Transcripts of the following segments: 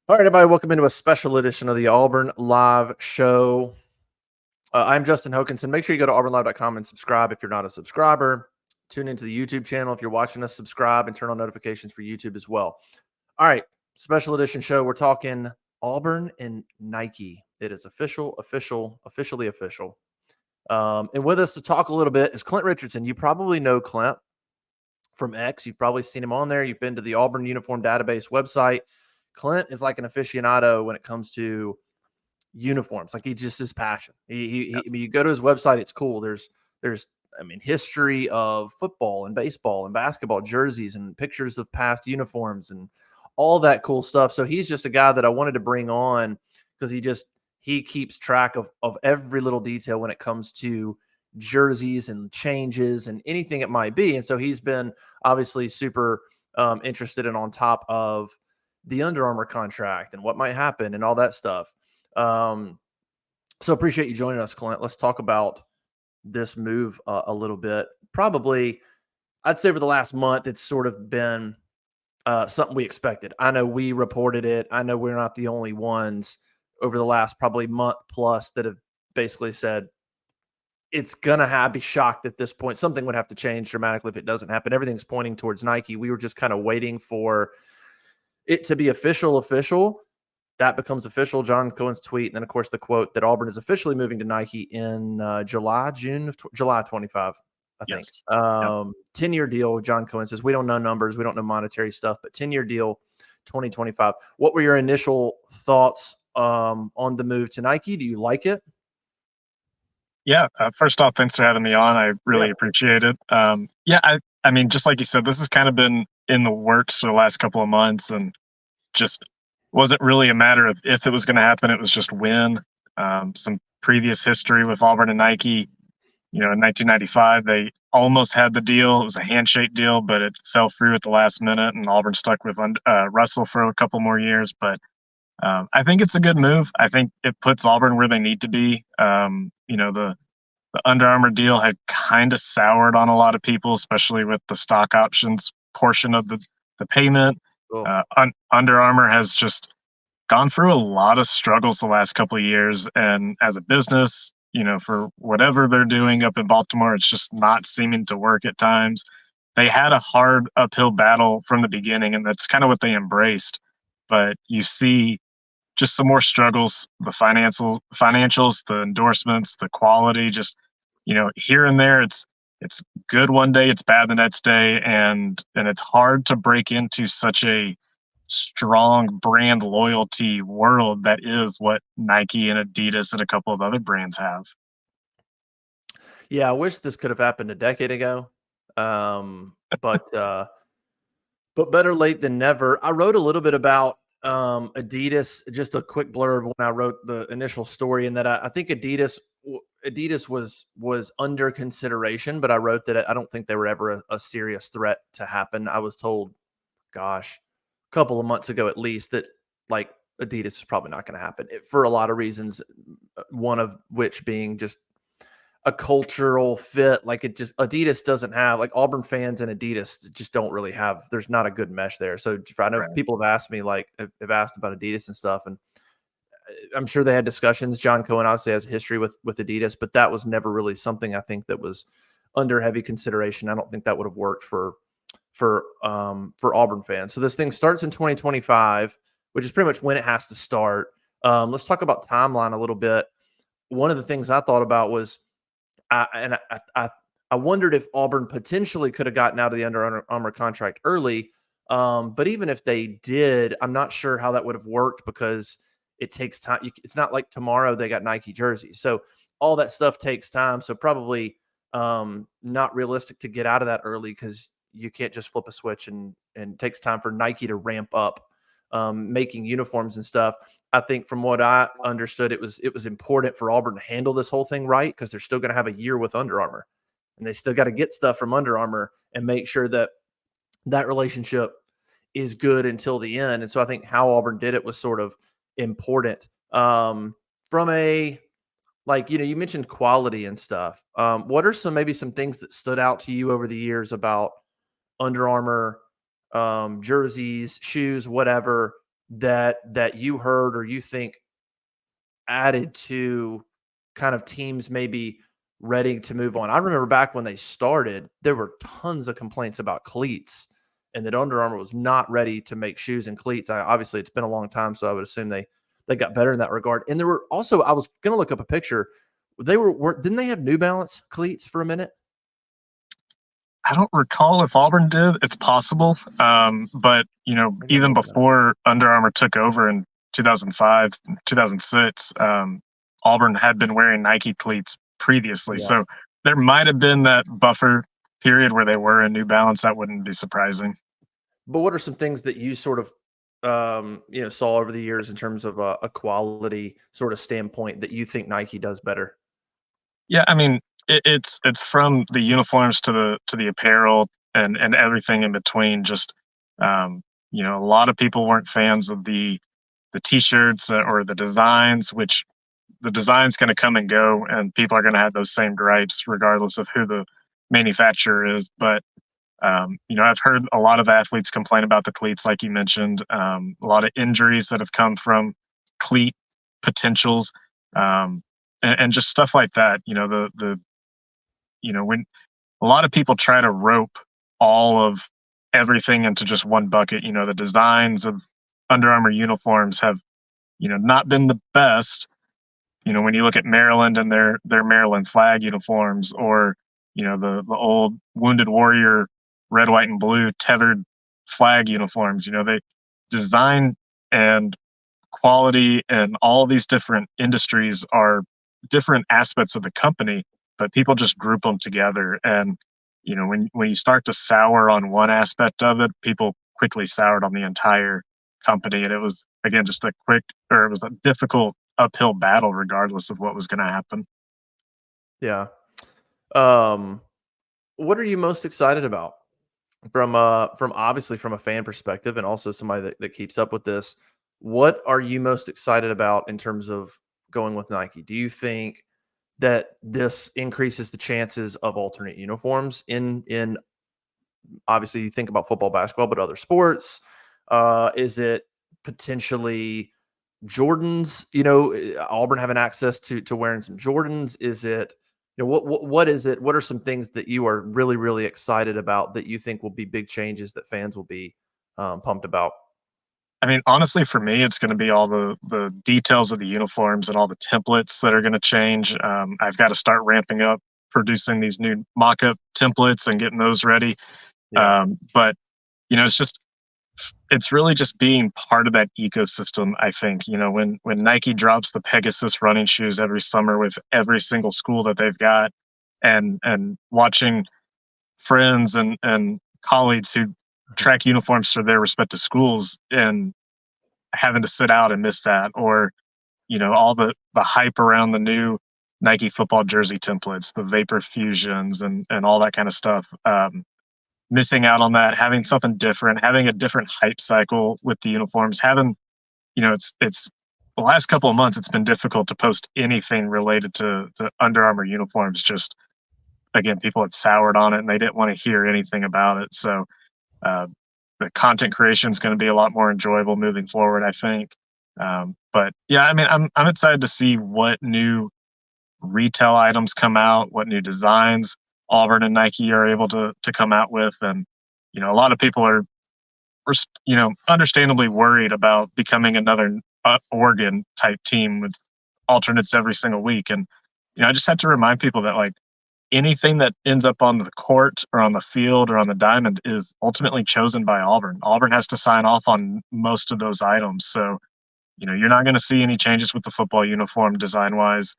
All right, everybody, welcome into a special edition of the Auburn Live Show. I'm Justin Hokanson. Make sure you go to auburnlive.com and subscribe if you're not a subscriber. Tune into the YouTube channel if you're watching us. Subscribe and turn on notifications for YouTube as well. All right, special edition show. We're talking Auburn and Nike. It is officially official. And with us to talk a little bit is Clint Richardson. You probably know Clint from X. You've probably seen him on there. You've been to the Auburn Uniform Database website. Clint is like an aficionado when it comes to uniforms. Like, he just his passion. I mean, you go to his website, it's cool. There's history of football and baseball and basketball jerseys and pictures of past uniforms and all that cool stuff. So he's just a guy that I wanted to bring on because he keeps track of every little detail when it comes to jerseys and changes and anything it might be. And so he's been obviously super interested and on top of the Under Armour contract and what might happen and all that stuff. So appreciate you joining us, Clint. Let's talk about this move a little bit. Probably, I'd say over the last month, it's sort of been something we expected. I know we reported it. I know we're not the only ones over the last probably month plus that have basically said it's going to be shocked at this point. Something would have to change dramatically if it doesn't happen. Everything's pointing towards Nike. We were just kind of waiting for it to be official. That becomes official. John Cohen's tweet, and then of course the quote that Auburn is officially moving to Nike in July 25, I think. Yes. 10-year deal. John Cohen says we don't know numbers, we don't know monetary stuff, but 10-year deal, 2025. What were your initial thoughts on the move to Nike? Do you like it? Yeah. First off, thanks for having me on. I really appreciate it. I mean, just like you said, this has kind of been in the works for the last couple of months, and just wasn't really a matter of if it was going to happen. It was just when. Some previous history with Auburn and Nike. In 1995, they almost had the deal. It was a handshake deal, but it fell through at the last minute, and Auburn stuck with Russell for a couple more years. But I think it's a good move. I think it puts Auburn where they need to be. The Under Armour deal had kind of soured on a lot of people, especially with the stock options portion of the payment. Under Armour has just gone through a lot of struggles the last couple of years, and as a business, for whatever they're doing up in Baltimore, it's just not seeming to work at times. They had a hard uphill battle from the beginning, and that's kind of what they embraced. But you see just some more struggles, the financials, the endorsements, the quality, just, here and there, it's good one day, it's bad the next day. And it's hard to break into such a strong brand loyalty world that is what Nike and Adidas and a couple of other brands have. Yeah, I wish this could have happened a decade ago. But better late than never. I wrote a little bit about Adidas, just a quick blurb when I wrote the initial story, and that I think Adidas was under consideration, but I wrote that I don't think they were ever a serious threat to happen. I was told, gosh, a couple of months ago at least, that like Adidas is probably not going to happen for a lot of reasons. One of which being just a cultural fit. Like, Adidas doesn't have, like, Auburn fans and Adidas just don't really have, there's not a good mesh there. So I know people have asked me, like, have asked about Adidas and stuff, and I'm sure they had discussions. John Cohen obviously has a history with Adidas, but that was never really something I think that was under heavy consideration. I don't think that would have worked for Auburn fans. So this thing starts in 2025, which is pretty much when it has to start. Let's talk about timeline a little bit. One of the things I thought about was, I wondered if Auburn potentially could have gotten out of the Under Armour contract early. But even if they did, I'm not sure how that would have worked because it takes time. It's not like tomorrow they got Nike jerseys. So all that stuff takes time. So probably not realistic to get out of that early because you can't just flip a switch, and it takes time for Nike to ramp up making uniforms and stuff. I think from what I understood, it was important for Auburn to handle this whole thing right, because they're still going to have a year with Under Armour, and they still got to get stuff from Under Armour and make sure that that relationship is good until the end. And so I think how Auburn did it was sort of important. From a, like, you mentioned quality and stuff. What are maybe some things that stood out to you over the years about Under Armour jerseys, shoes, whatever, that you heard or you think added to kind of teams maybe ready to move on? I remember back when they started, there were tons of complaints about cleats and that Under Armour was not ready to make shoes and cleats. Obviously, it's been a long time, so I would assume they got better in that regard. And there were also, I was going to look up a picture. Didn't they have New Balance cleats for a minute? I don't recall if Auburn did. It's possible, but Maybe I'm even looking at it. before Under Armour took over in 2005, 2006, Auburn had been wearing Nike cleats previously. Yeah. So there might have been that buffer period where they were in New Balance. That wouldn't be surprising. But what are some things that you sort of saw over the years in terms of a quality sort of standpoint that you think Nike does better? Yeah, I mean, it's from the uniforms to the apparel and everything in between. Just a lot of people weren't fans of the t-shirts or the designs, which the design's going to come and go, and people are going to have those same gripes regardless of who the manufacturer is. But I've heard a lot of athletes complain about the cleats, like you mentioned. A lot of injuries that have come from cleat potentials, and just stuff like that. When a lot of people try to rope all of everything into just one bucket. The designs of Under Armour uniforms have not been the best. When you look at Maryland and their Maryland flag uniforms, or the old Wounded Warrior red, white, and blue tethered flag uniforms, they design and quality and all these different industries are different aspects of the company, but people just group them together. And when you start to sour on one aspect of it, people quickly soured on the entire company, and it was again just it was a difficult uphill battle regardless of what was going to happen. Yeah. Um, what are you most excited about from obviously from a fan perspective and also somebody that keeps up with this? What are you most excited about in terms of going with Nike? Do you think that this increases the chances of alternate uniforms in obviously you think about football, basketball, but other sports? Is it potentially Jordans? Auburn having access to wearing some Jordans? Is it what is it? What are some things that you are really really excited about that you think will be big changes that fans will be pumped about? I mean, honestly, for me, it's going to be all the details of the uniforms and all the templates that are going to change. I've got to start ramping up producing these new mock-up templates and getting those ready. Yeah, But it's really just being part of that ecosystem. I think when Nike drops the Pegasus running shoes every summer with every single school that they've got, and watching friends and colleagues who track uniforms for their respective schools and having to sit out and miss that, or all the hype around the new Nike football jersey templates, the Vapor Fusions, and all that kind of stuff. Missing out on that, having something different, having a different hype cycle with the uniforms, having it's the last couple of months it's been difficult to post anything related to Under Armour uniforms. Just again, people had soured on it and they didn't want to hear anything about it. So uh, the content creation is going to be a lot more enjoyable moving forward, I think. But yeah, I mean, I'm excited to see what new retail items come out, what new designs Auburn and Nike are able to come out with, and a lot of people are understandably worried about becoming another Oregon type team with alternates every single week. And I just have to remind people that like anything that ends up on the court or on the field or on the diamond is ultimately chosen by Auburn. Auburn has to sign off on most of those items. So, you're not going to see any changes with the football uniform design wise.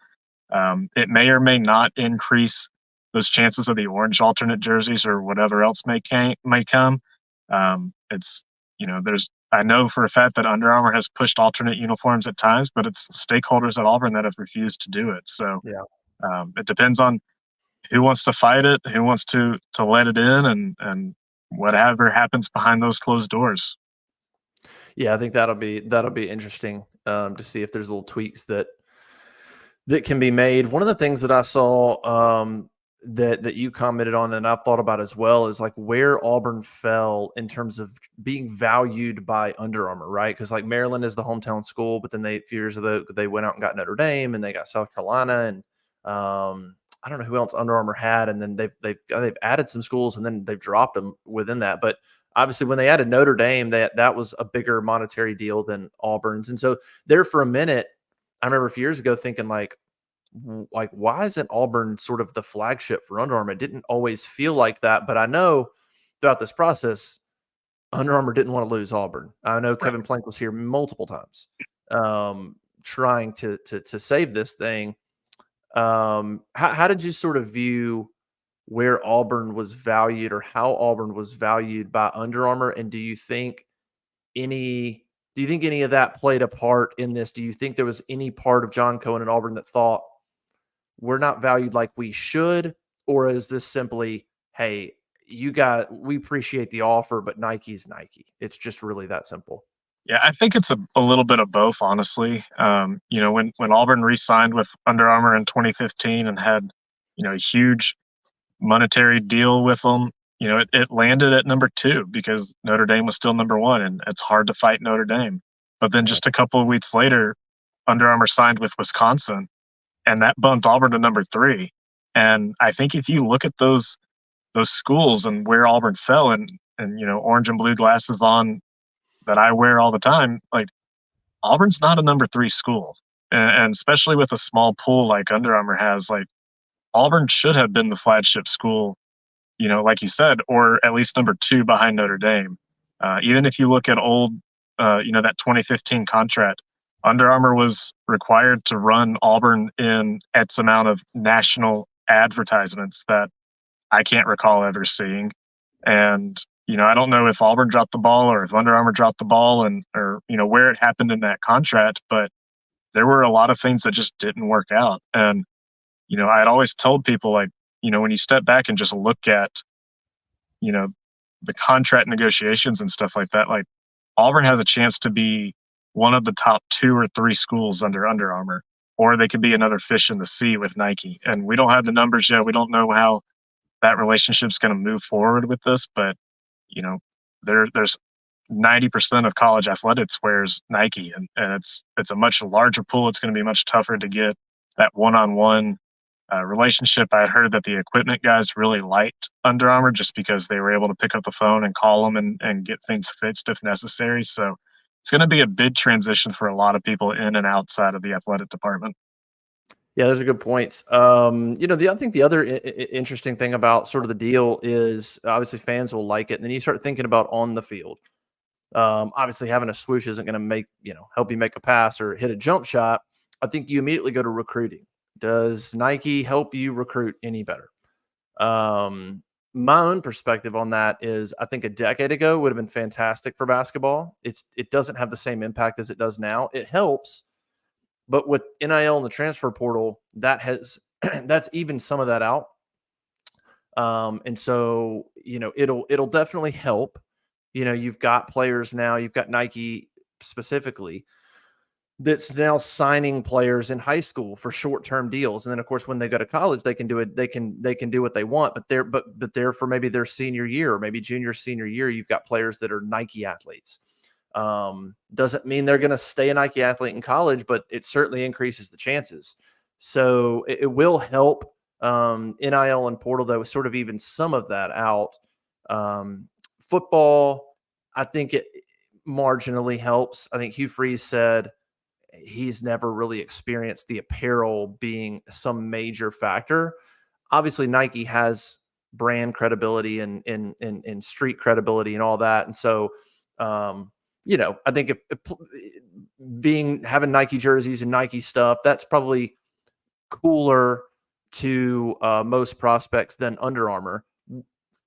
It may or may not increase those chances of the orange alternate jerseys or whatever else may come. It's there's I know for a fact that Under Armour has pushed alternate uniforms at times, but it's stakeholders at Auburn that have refused to do it. So yeah. it depends on who wants to fight it, who wants to let it in, and whatever happens behind those closed doors. Yeah, I think that'll be interesting to see if there's little tweaks that can be made. One of the things that I saw that you commented on and I've thought about as well is like where Auburn fell in terms of being valued by Under Armour, right? Because like Maryland is the hometown school, but then a few years ago they went out and got Notre Dame and they got South Carolina and I don't know who else Under Armour had, and then they've added some schools and then they've dropped them within that. But obviously when they added Notre Dame, that was a bigger monetary deal than Auburn's, and so there for a minute, I remember a few years ago thinking like why isn't Auburn sort of the flagship for Under Armour? It didn't always feel like that, but I know throughout this process, Under Armour didn't want to lose Auburn. I know Right. Kevin Plank was here multiple times, trying to save this thing. How did you sort of view where Auburn was valued, or how Auburn was valued by Under Armour? And any do you think any of that played a part in this? Do you think there was any part of John Cohen and Auburn that thought we're not valued like we should? Or is this simply, hey, we appreciate the offer, but Nike's Nike. It's just really that simple. Yeah, I think it's a little bit of both, honestly. When Auburn re-signed with Under Armour in 2015 and had, a huge monetary deal with them, it landed at number two because Notre Dame was still number one, and it's hard to fight Notre Dame. But then Yeah. just a couple of weeks later, Under Armour signed with Wisconsin, and that bumped Auburn to number three. And I think if you look at those schools and where Auburn fell, and orange and blue glasses on that I wear all the time, like Auburn's not a number three school, and especially with a small pool like Under Armour has, like Auburn should have been the flagship school, like you said, or at least number two behind Notre Dame. Even if you look at old, that 2015 contract, Under Armour was required to run Auburn in X amount of national advertisements that I can't recall ever seeing. And, I don't know if Auburn dropped the ball or if Under Armour dropped the ball or, where it happened in that contract, but there were a lot of things that just didn't work out. And, I had always told people like, when you step back and just look at, you know, the contract negotiations and stuff like that, like Auburn has a chance to be one of the top two or three schools under Under Armour, or they could be another fish in the sea with Nike. And we don't have the numbers yet. We don't know how that relationship's going to move forward with this, but you know, there's 90% of college athletics wears Nike, and it's a much larger pool. It's going to be much tougher to get that one-on-one relationship. I had heard that the equipment guys really liked Under Armour just because they were able to pick up the phone and call them and get things fixed if necessary. So it's going to be a big transition for a lot of people in and outside of the athletic department. Yeah, those are good points. I think the other interesting thing about sort of the deal is obviously fans will like it, and then you start thinking about on the field. Obviously, having a swoosh isn't going to help you make a pass or hit a jump shot. I think you immediately go to recruiting. Does Nike help you recruit any better? My own perspective on that is I think a decade ago would have been fantastic for basketball. It doesn't have the same impact as it does now. It helps, but with NIL and the transfer portal, that has that's even some of that out. And so, it'll definitely help. You've got players now, you've got Nike specifically that's now signing players in high school for short-term deals. And then of course, when they go to college, they can do it, they can do what they want, but they're for maybe their senior year or maybe junior, senior year, you've got players that are Nike athletes. Doesn't mean they're going to stay a Nike athlete in college, but it certainly increases the chances. So it will help. NIL and portal, though, sort of even some of that out. Football, I think it marginally helps. I think Hugh Freeze said he's never really experienced the apparel being some major factor. Obviously, Nike has brand credibility and street credibility and all that. And so, I think if having Nike jerseys and Nike stuff, that's probably cooler to most prospects than Under Armour.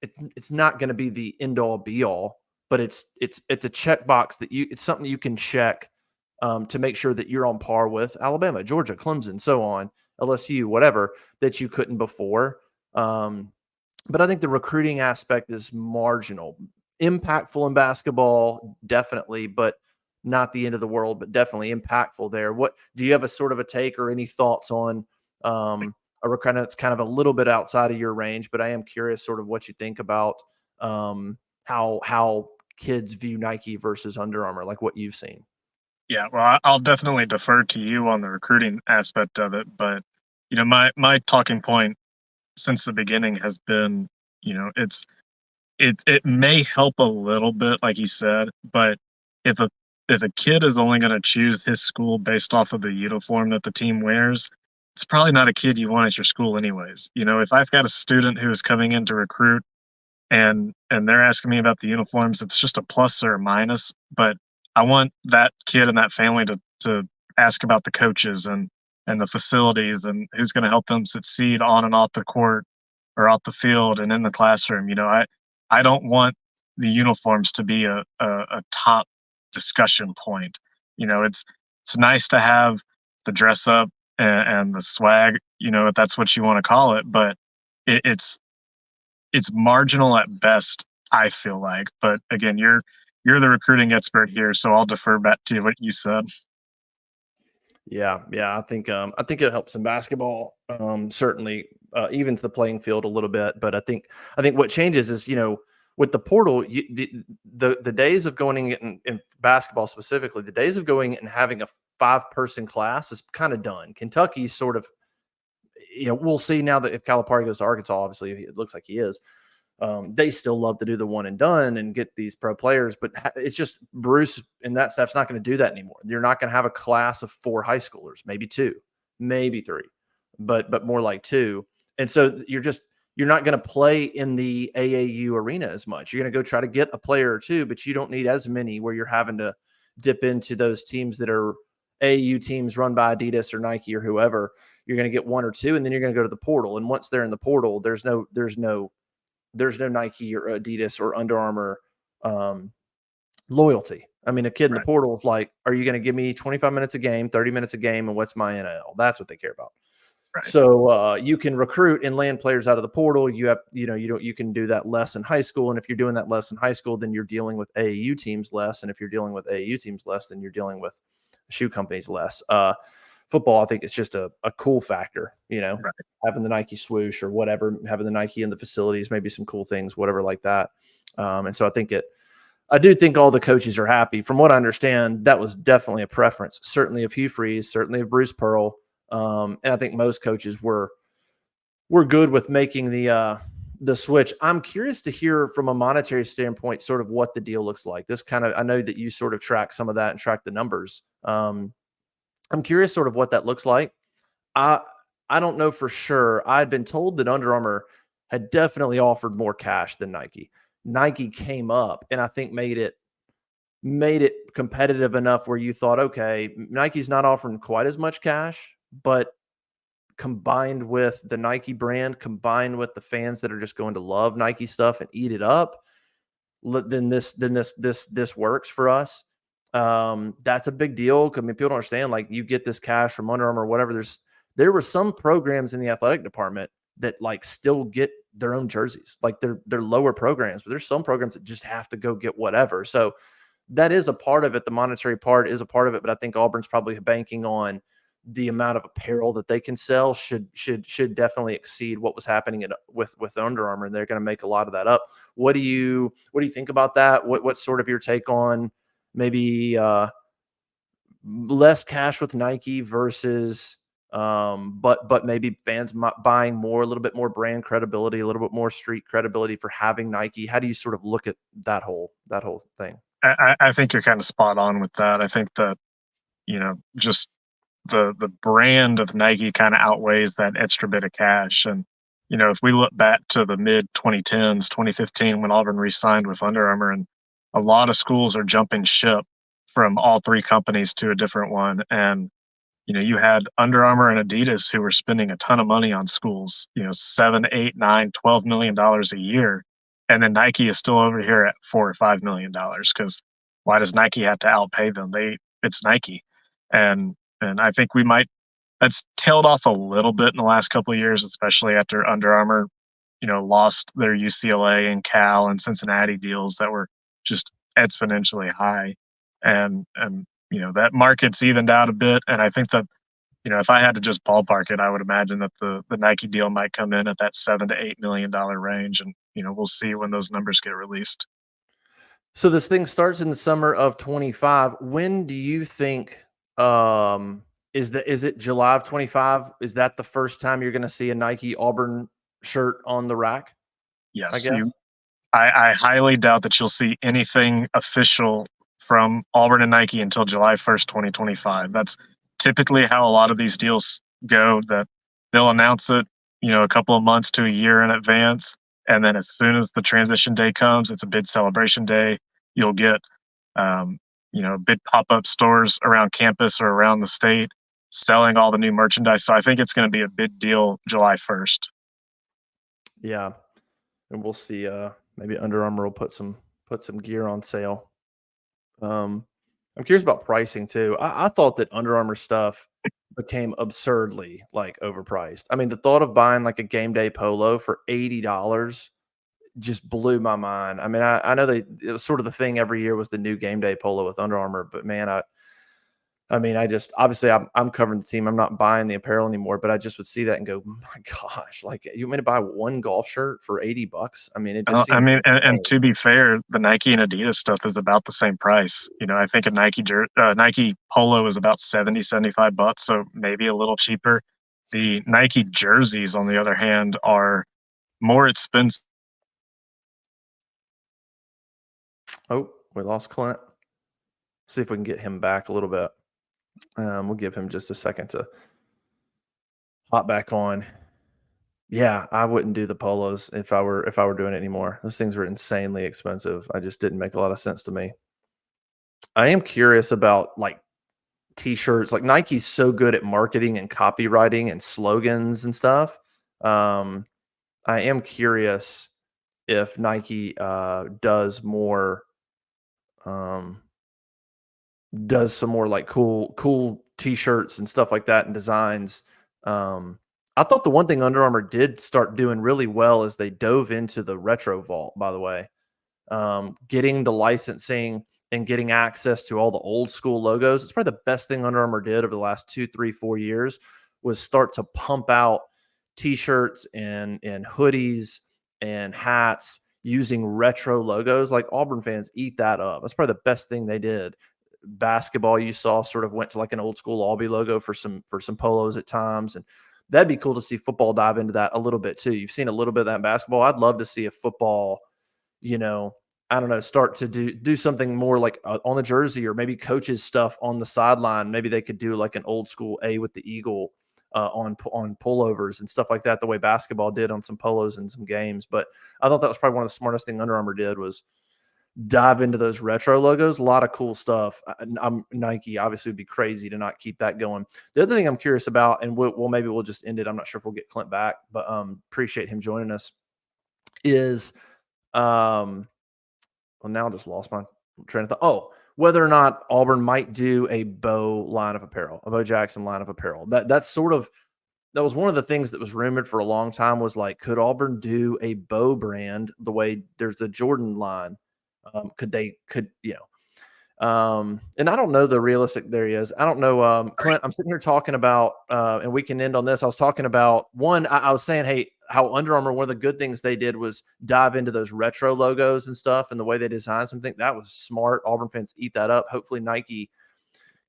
It's not going to be the end all be all, but it's a checkbox it's something you can check to make sure that you're on par with Alabama, Georgia, Clemson, so on, LSU, whatever, that you couldn't before. But I think the recruiting aspect is marginal. Impactful in basketball, definitely, but not the end of the world, but definitely impactful there. What do you have a sort of a take or any thoughts on a kind of, it's kind of a little bit outside of your range, but I am curious sort of what you think about how kids view Nike versus Under Armour, like what you've seen. Yeah, well, I'll definitely defer to you on the recruiting aspect of it, but my talking point since the beginning has been, it may help a little bit, like you said, but if a if a kid is only going to choose his school based off of the uniform that the team wears, it's probably not a kid you want at your school anyways. If I've got a student who is coming in to recruit and they're asking me about the uniforms, it's just a plus or a minus, but I want that kid and that family to ask about the coaches and the facilities and who's going to help them succeed on and off the court or off the field and in the classroom. I don't want the uniforms to be a top discussion point. It's nice to have the dress up and the swag, if that's what you want to call it, but it, it's it's marginal at best, I feel like. But again, you're the recruiting expert here, so I'll defer back to what you said. Yeah, yeah, I think it helps in basketball, certainly, even to the playing field a little bit. But I think what changes is, with the portal, the days of going in basketball specifically, the days of going and having a 5-person class is kind of done. Kentucky's sort of, we'll see now that if Calipari goes to Arkansas, obviously it looks like he is. They still love to do the one and done and get these pro players, but it's just Bruce and that staff's not going to do that anymore. You're not going to have a class of 4 high schoolers, maybe 2, maybe 3, but more like 2. And so you're not going to play in the AAU arena as much. You're going to go try to get a player or 2, but you don't need as many where you're having to dip into those teams that are AAU teams run by Adidas or Nike or whoever. You're going to get 1 or 2, and then you're going to go to the portal. And once they're in the portal, there's no Nike or Adidas or Under Armour loyalty. I mean, a kid in the Right, portal is like, are you going to give me 25 minutes a game, 30 minutes a game, and what's my NIL? That's what they care about. right, So you can recruit and land players out of the portal. You can do that less in high school. And if you're doing that less in high school, then you're dealing with AAU teams less. And if you're dealing with AAU teams less, then you're dealing with shoe companies less. Football, I think it's just a cool factor, right. having the Nike swoosh or whatever, having the Nike in the facilities, maybe some cool things, whatever like that. And so I do think all the coaches are happy. From what I understand, that was definitely a preference, certainly of Hugh Freeze, certainly of Bruce Pearl. And I think most coaches were good with making the switch. I'm curious to hear from a monetary standpoint, sort of what the deal looks like. I know that you sort of track some of that and track the numbers. I'm curious sort of what that looks like. I I don't know for sure. I'd been told that Under Armour had definitely offered more cash than Nike. Nike came up and I think made it competitive enough where you thought, okay, Nike's not offering quite as much cash, but combined with the Nike brand, combined with the fans that are just going to love Nike stuff and eat it up, then this works for us. That's a big deal. I mean, people don't understand. Like, you get this cash from Under Armour or whatever. There were some programs in the athletic department that like still get their own jerseys. Like, they're lower programs, but there's some programs that just have to go get whatever. So that is a part of it. The monetary part is a part of it, but I think Auburn's probably banking on the amount of apparel that they can sell should definitely exceed what was happening with Under Armour, and they're going to make a lot of that up. What do you think about that? What's sort of your take on maybe less cash with Nike versus but maybe fans buying more, a little bit more brand credibility, a little bit more street credibility for having Nike? How do you sort of look at that whole thing? I think you're kind of spot on with that. I think that just the brand of Nike kind of outweighs that extra bit of cash. And if we look back to the mid 2010s, 2015, when Auburn re-signed with Under Armour, and a lot of schools are jumping ship from all 3 companies to a different one, and you had Under Armour and Adidas who were spending a ton of money on schools, 7, 8, 9, $12 million a year. And then Nike is still over here at $4 or $5 million, because why does Nike have to outpay them? It's Nike. And I think that's tailed off a little bit in the last couple of years, especially after Under Armour, lost their UCLA and Cal and Cincinnati deals that were just exponentially high. And that market's evened out a bit. And I think that if I had to just ballpark it, I would imagine that the Nike deal might come in at that $7 to $8 million range, and we'll see when those numbers get released. So this thing starts in the summer of 25. When do you think is it July of 25? Is that the first time you're going to see a Nike Auburn shirt on the rack, I Yes, guess? I highly doubt that you'll see anything official from Auburn and Nike until July 1st, 2025. That's typically how a lot of these deals go, that they'll announce it, a couple of months to a year in advance. And then as soon as the transition day comes, it's a big celebration day. You'll get, um, big pop up stores around campus or around the state selling all the new merchandise. So I think it's going to be a big deal July 1st. Yeah. And we'll see maybe Under Armour will put some gear on sale. I'm curious about pricing too. I thought that Under Armour stuff became absurdly like overpriced. I mean, the thought of buying like a game day polo for $80 just blew my mind. I mean, I know it was sort of the thing every year was the new game day polo with Under Armour, but man, I mean, I just obviously I'm covering the team. I'm not buying the apparel anymore, but I just would see that and go, my gosh, like you want me to buy one golf shirt for $80? I mean, it just I seems mean, and insane. to be fair, the Nike and Adidas stuff is about the same price. I think a Nike polo is about 70, $75, so maybe a little cheaper. The Nike jerseys, on the other hand, are more expensive. Oh, we lost Clint. See if we can get him back a little bit. We'll give him just a second to hop back on. Yeah, I wouldn't do the polos if I were doing it anymore. Those things were insanely expensive. I just didn't make a lot of sense to me. I am curious about like t-shirts. Like Nike's so good at marketing and copywriting and slogans and stuff. Um, I am curious if Nike um, does some more like cool t-shirts and stuff like that and designs. Um, I thought the one thing Under Armour did start doing really well is they dove into the retro vault, by the way. Getting the licensing and getting access to all the old school logos. It's probably the best thing Under Armour did over the last 2, 3, 4 years was start to pump out t-shirts and hoodies and hats using retro logos. Like Auburn fans eat that up. That's probably the best thing they did. Basketball you saw sort of went to like an old school Albie logo for some polos at times, and that'd be cool to see football dive into that a little bit too. You've seen a little bit of that in basketball. I'd love to see a football, you know, I don't know, start to do something more like on the jersey or maybe coaches stuff on the sideline. Maybe they could do like an old school A with the eagle on pullovers and stuff like that, the way basketball did on some polos in some games. But I thought that was probably one of the smartest thing Under Armour did was dive into those retro logos. A lot of cool stuff. Nike obviously would be crazy to not keep that going. The other thing I'm curious about, and maybe we'll just end it. I'm not sure if we'll get Clint back, but appreciate him joining us. Is well, now I just lost my train of thought. Oh, whether or not Auburn might do a Bo line of apparel, a Bo Jackson line of apparel. That was one of the things that was rumored for a long time was like, could Auburn do a Bo brand the way there's the Jordan line? And I don't know the realistic there he is. I don't know. Clint, I'm sitting here talking about, and we can end on this. I was talking about one, I was saying, hey, how Under Armour, one of the good things they did was dive into those retro logos and stuff and the way they designed something. That was smart. Auburn fans eat that up. Hopefully Nike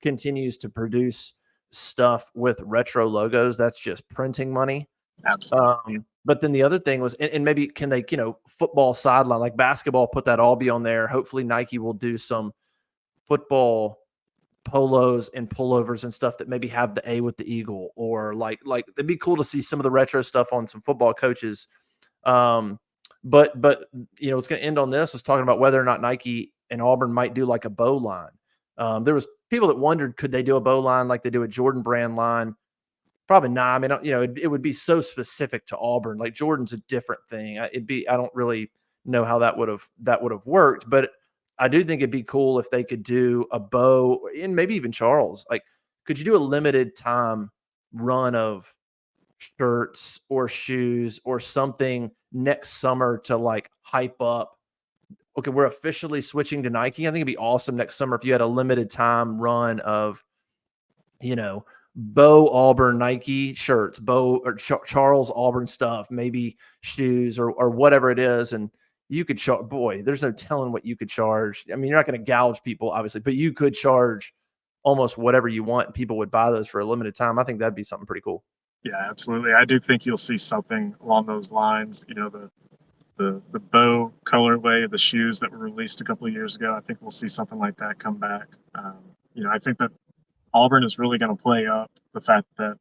continues to produce stuff with retro logos. That's just printing money. Absolutely. But then the other thing was, and maybe can they, football sideline, like basketball, put that all be on there. Hopefully Nike will do some football polos and pullovers and stuff that maybe have the A with the eagle, or like it'd be cool to see some of the retro stuff on some football coaches. But it's going to end on this was talking about whether or not Nike and Auburn might do like a bow line. There was people that wondered, could they do a bow line like they do a Jordan brand line? Probably not. I mean, it would be so specific to Auburn. Like Jordan's a different thing. I don't really know how that would have worked, but I do think it'd be cool if they could do a bow, and maybe even Charles. Like, could you do a limited time run of shirts or shoes or something next summer to like hype up? Okay, we're officially switching to Nike. I think it'd be awesome next summer if you had a limited time run of, Bo Auburn Nike shirts, Bo or Charles Auburn stuff, maybe shoes or whatever it is. And you could charge, boy, there's no telling what you could charge. I mean, you're not going to gouge people, obviously, but you could charge almost whatever you want. And people would buy those for a limited time. I think that'd be something pretty cool. Yeah, absolutely. I do think you'll see something along those lines. You know, the bow colorway of the shoes that were released a couple of years ago. I think we'll see something like that come back. You know, I think that Auburn is really going to play up the fact that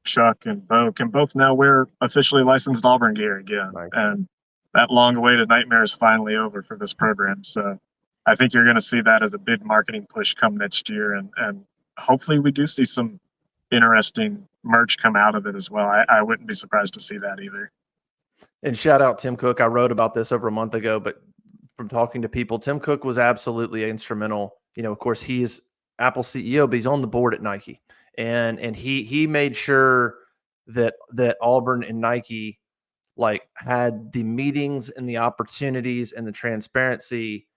Chuck and Bo can both now wear officially licensed Auburn gear again. Right. And that long awaited nightmare is finally over for this program. So I think you're going to see that as a big marketing push come next year. And hopefully we do see some interesting merch come out of it as well. I wouldn't be surprised to see that either. And shout out Tim Cook. I wrote about this over a month ago, but from talking to people, Tim Cook was absolutely instrumental. You know, of course, he's Apple CEO, but he's on the board at Nike. And he made sure that Auburn and Nike like had the meetings and the opportunities and the transparency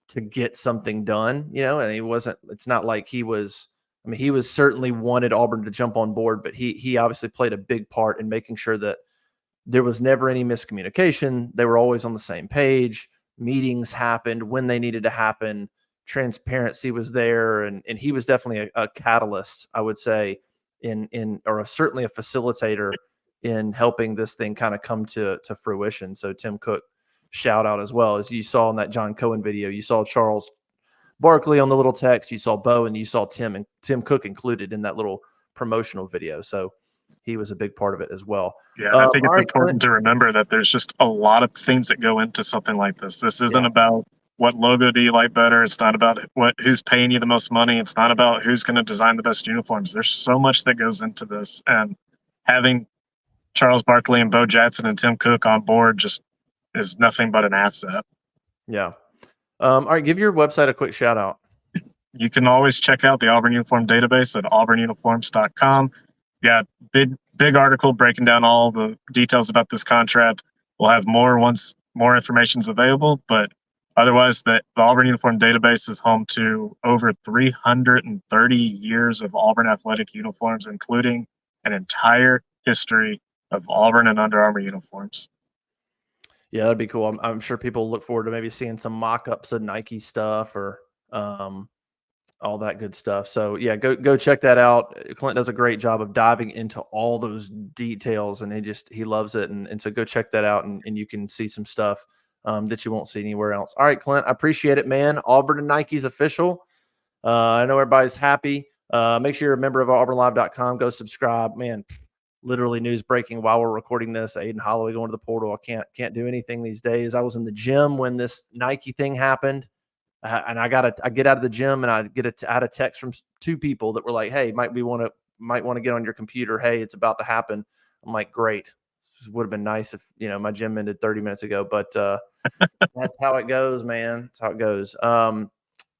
to get something done, you know, and it's not like he was, I mean, he was certainly wanted Auburn to jump on board, but he obviously played a big part in making sure that there was never any miscommunication. They were always on the same page. Meetings happened when they needed to happen. Transparency was there. And he was definitely a catalyst, I would say, certainly a facilitator in helping this thing kind of come to fruition. So Tim Cook, shout out as well. As you saw in that John Cohen video, you saw Charles Barkley on the little text, you saw Bo, and you saw Tim and Tim Cook included in that little promotional video. So he was a big part of it as well. Yeah, and I think it's right, important to remember that there's just a lot of things that go into something like this. This isn't about what logo do you like better. It's not about who's paying you the most money. It's not about who's going to design the best uniforms. There's so much that goes into this, and having Charles Barkley and Bo Jackson and Tim Cook on board just is nothing but an asset. Yeah. All right, give your website a quick shout out. You can always check out the Auburn Uniform Database at auburnuniforms.com. Yeah, big article breaking down all the details about this contract. We'll have more once more information is available, but otherwise, the Auburn Uniform Database is home to over 330 years of Auburn athletic uniforms, including an entire history of Auburn and Under Armour uniforms. Yeah, that'd be cool. I'm sure people look forward to maybe seeing some mock-ups of Nike stuff or all that good stuff. So yeah, go check that out. Clint does a great job of diving into all those details, and he loves it. And so go check that out, and you can see some stuff that you won't see anywhere else. All right, Clint, I appreciate it, man. Auburn and Nike's official. I know everybody's happy. Make sure you're a member of auburnlive.com. Go subscribe, man. Literally news breaking while we're recording this. Aiden Holloway going to the portal. I can't do anything these days. I was in the gym when this Nike thing happened. And I get out of the gym and I had a text from two people that were like, "Hey, might want to get on your computer. Hey, it's about to happen." I'm like, "Great." This would have been nice if, you know, my gym ended 30 minutes ago, but that's how it goes, man. That's how it goes. All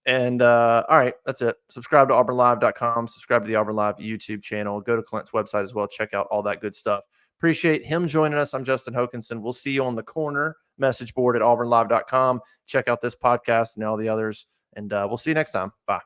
right, that's it. Subscribe to auburnlive.com. Subscribe to the Auburn Live YouTube channel. Go to Clint's website as well. Check out all that good stuff. Appreciate him joining us. I'm Justin Hokanson. We'll see you on the corner message board at auburnlive.com. Check out this podcast and all the others, and we'll see you next time. Bye.